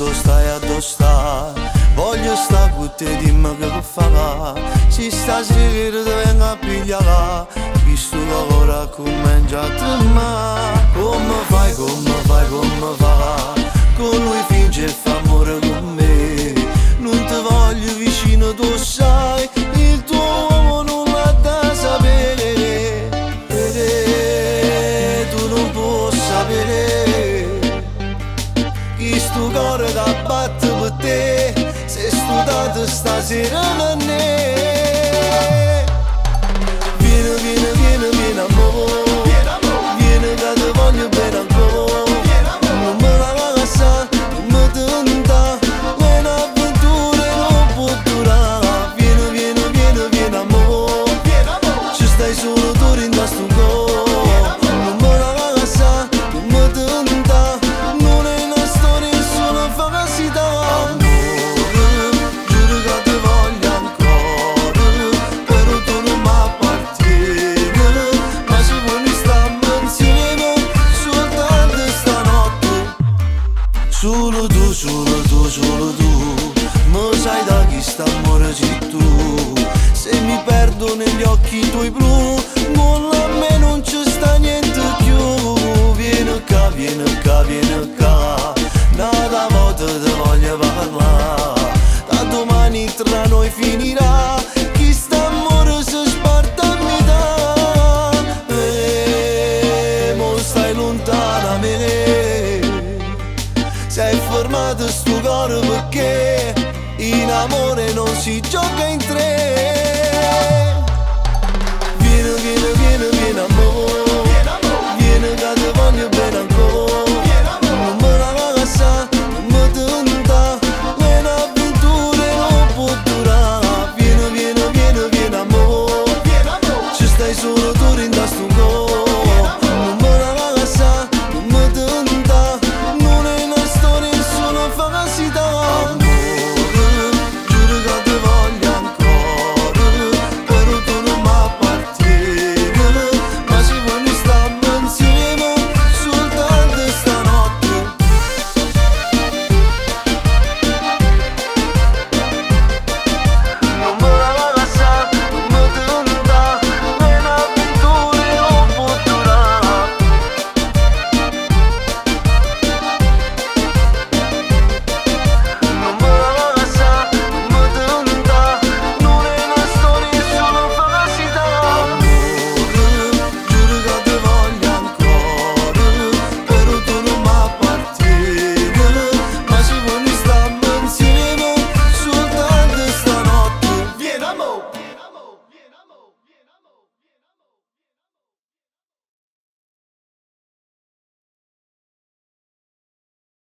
a sta. Voglio sta con te, dimmi che farà. Se stasera ti vengo a pigliare, visto che ora comincia a tremare. Come fai, come fai, come fa? Con lui finge e fa amore con me. Non ti voglio vicino, tu sai, il tuo uomo non l'ha da sapere. Tu non puoi sapere chi sto cuore da batte per te. Se studiato stasera per me. Vieni, vieni, vieni, vieni amore. Vieni che ti voglio bene ancora. Non me la lascia, non mi tenta. Le avventure non può durare. Vieni, vieni, vieni, vieni amore. Ci stai solo tu in sto cuore. Non me la lascia, non mi tenta. Non è una storia, solo fantasità. Solo tu, solo tu, solo tu, ma sai da chi sta amore sei tu. Se mi perdo negli occhi tuoi blu, con a me non ci sta niente più. Vieni qua, vieni qua, vieni qua, nada volta ti voglio parlare. Da domani tra noi finirà, chi sta amore si sparta a metà. Mo stai lontana da me. Sei formato sto cuore perché in amore non si gioca in tre.